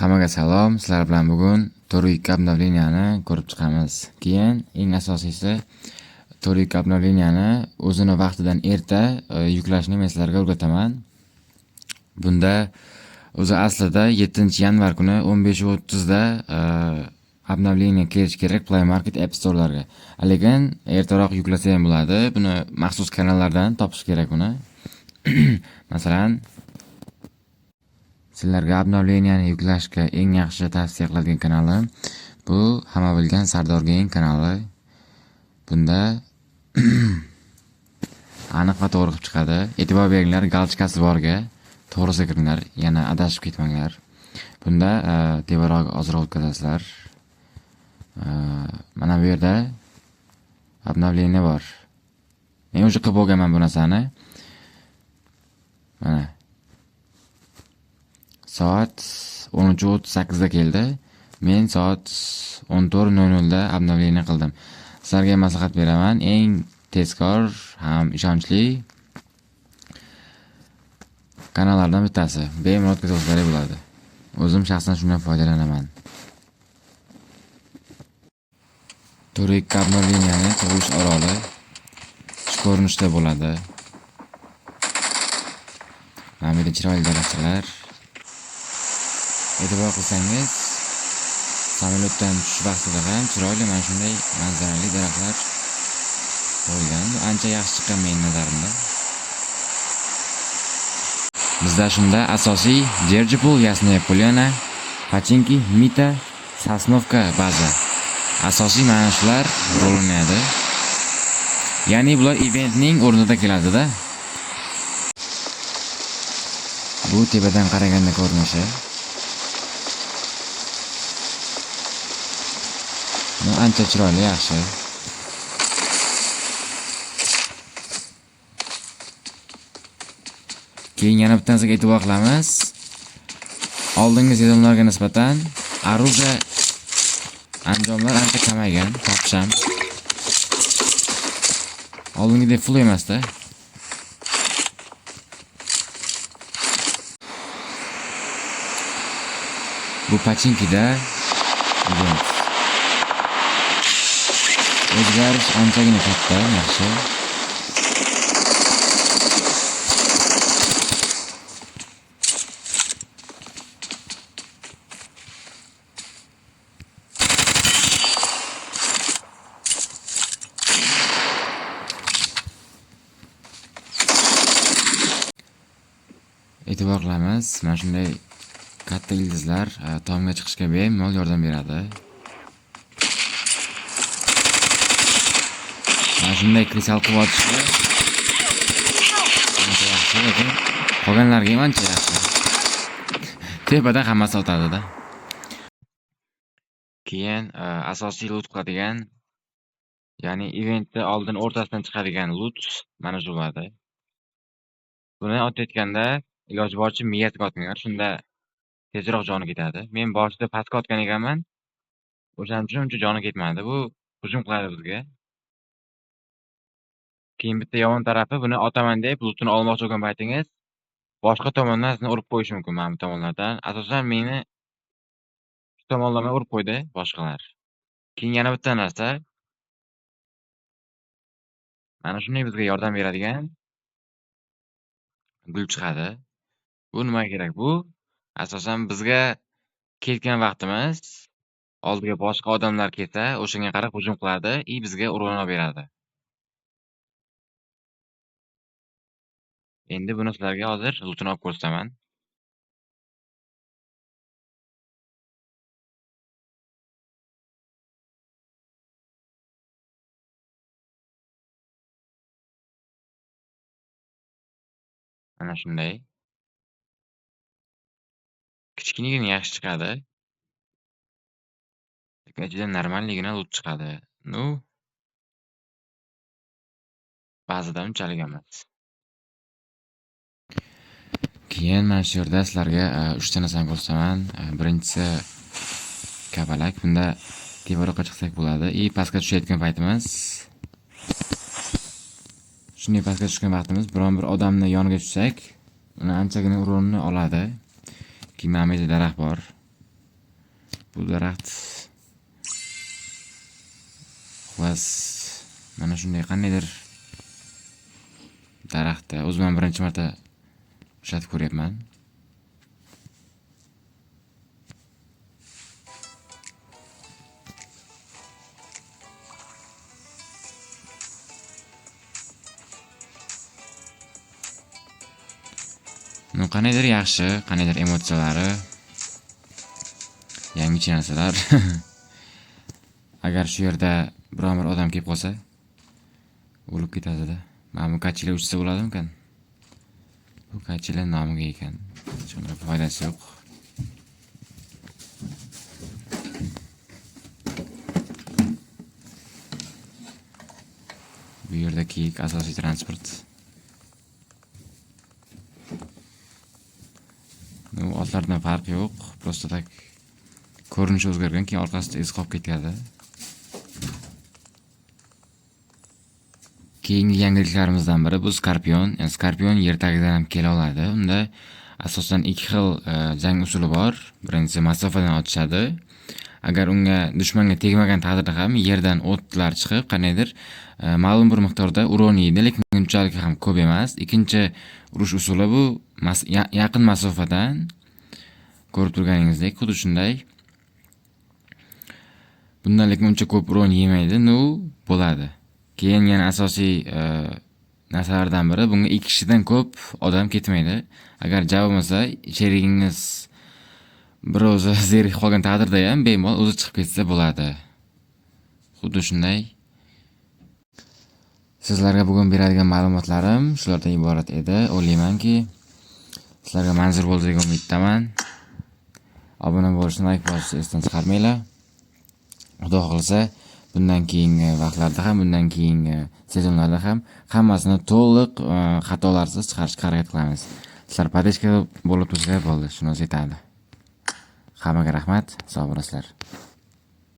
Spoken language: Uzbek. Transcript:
Hammaga salom. Sizlar bilan bugun Torik obnovleniyani ko'rib chiqamiz. Keyin eng asosiysi Torik obnovleniyani o'zini vaqtidan erta yuklashni men sizlarga o'rgataman. Bunda o'zi aslida 7-yanvar kuni 15:30 da obnovleniya kelish kerak Play Market App Store'larga. Lekin ertaroq yuklasa ham bo'ladi. Buni maxsus kanallardan topish kerak uni. Masalan, sizlarga obnovleniyani yuklashga eng yaxshi tavsiya qiladigan kanalim bu hamma bilgan Sardor Gaming kanali. Bunda aniq va to'g'ri qilib chiqadi. E'tibor beringlar, galchkasi borga. To'g'risiga kiringlar, yana adashib ketmanglar. Bunda tevaroq ozroq o'tkazasizlar. Mana bu yerda obnovleniya bor. Men o'sha qilib bo'lganman bu narsani. Mana soat 13:38 da keldi. Men soat 14:00 da obnovleniya qildim. Sizlarga maslahat beraman, eng tezkor ham ishonchli kanallardan bittasi. Bemalol o'tkazib bo'ladi. O'zim shaxsan shundan foydalanaman. Torik obnovleniyani tug'ilish oroli shu ko'rinishda bo'ladi. Mana bu chiroyli daraxtlar. E'tibor qilsangiz, samolyotdan tushish vaqtida ham chiroyli mana shunday manzarali daraxtlar qo'yilgan. Ancha yaxshi chiqqan mening nazarimda. Bizda shunda asosiy Derjipul, Yasnaya Polyana, Pachinki, Mita, Sosnovka baza. Asosiy mana shular bo'linadi. Ya'ni bular eventning o'rnida keladi-da. Bu tepadan qaraganda ko'rinishi. Ancha chiroyli, yaxshi. Keyin yana bittasiga e'tibor qilamiz. Oldingi sezonlarga nisbatan Aruga anjomlar ancha kamaygan, topsham. Oldingidek full emas-da. Bu Pachinkida o'zgarish anchagina katta, yaxshi. E'tibor qilamiz, mana shunday katta ildizlar tomga chiqishga bemalol yordam beradi. Mana shunday kristal qilib ochishga ancha yaxshi, lekin qolganlarga ham ancha yaxshi. Tepadan hammasi o'tadi-da. Keyin asosiy loot qiladigan, ya'ni eventni oldin o'rtasidan chiqadigan loot mana shu bo'ladi. Buni otayotganda iloji boricha miyatga otinglar, shunda tezroq joni ketadi. Men boshida pastga otgan ekanman. O'shaning uchun uncha joni ketmadi. Bu hujum qiladi bizga. Keyin bitta yomon tarafi, buni otaman deb lootini olmoqchi bo'lgan paytingiz boshqa tomondan sizni urib qo'yishi mumkin, mana bu tomonlardan. Asosan meni shu tomonlardan urib qo'ydi boshqalar. Keyin yana bitta narsa. Mana shunday bizga yordam beradigan gul chiqadi. Bu nima kerak? Bu asosan bizga ketgan vaqtimiz oldiga boshqa odamlar kelsa, o'shanga qarab hujum qiladi, bizga urg'una beradi. Endi buni sizlarga hozir lootini olib ko'rsataman. Mana shunday. Kichkinagina yaxshi chiqadi. Lekin ichidan normalligina loot chiqadi. Ba'zida unchalik emas. Keyin mana shu yerda sizlarga 3 ta narsani ko'rsataman. Birinchisi kabalak. Bunda tevaroqqa chiqsak bo'ladi. Pastga tushayotgan paytimiz, shunday pastga tushgan vaqtimiz biron bir odamni yoniga tushsak, uni anchagina urinni oladi. Keyin mana bu yerda daraxt bor. bu daraxt xullas mana shunday qandaydir daraxtda o'zim ham birinchi marta uchratib ko'ryapman. Qandaydir yaxshi, qandaydir emotsiyalari, yangicha narsalar. Agar shu yerda biror bir odam kelib qolsa, o'lib ketadi-da. Mana bu kachilar uchsa bo'ladimikan? Bu kachilar nomiga ekan. Hech qanday foydasi yo'q. Bu yerda kiyik asosiy transport. Otlardan farqi yo'q. Prosta tak ko'rinishi o'zgargan, keyin orqasida iz qolib ketadi. Keyingi yangiliklarimizdan biri bu Skorpion. Yani Skorpion yer tagidan ham kela oladi. Unda asosan ikki xil jang usuli bor. Birinchisi masofadan otishadi. Agar unga dushmanga tegmagan taqdirda ham yerdan o'tlar chiqib, qanaydir ma'lum bir miqdorda uron yeydi, lekin unchalik ham ko'p emas. Ikkinchi urush usuli bu yaqin masofadan ko'rib turganingizdek, xuddi shunday. Bundan lekin uncha ko'p uron yemaydi, bo'ladi. Keyin yana asosiy narsalardan biri, bunga 2 kishidan ko'p odam ketmaydi. Agar javob bo'lmasa, sherigingiz bir o'zi zerikib qolgan taqdirda ham bemalol o'zi chiqib ketsa bo'ladi. Xuddi shunday. Sizlarga bugun beradigan ma'lumotlarim shulardan iborat edi. O'ylaymanki, sizlarga manzur bo'ldi degan umiddaman. Obuna bo'lishni, like bosishni esdan chiqarmanglar. Xudo xohlasa, bundan keyingi vaqtlarda ham, bundan keyingi sezonlarda ham hammasini to'liq xatolarsiz chiqarishga harakat qilamiz. Sizlar podechka bo'lib tursa bo'ldi, shuni o'zi yetadi. Hammaga rahmat, sog' bo'lasizlar.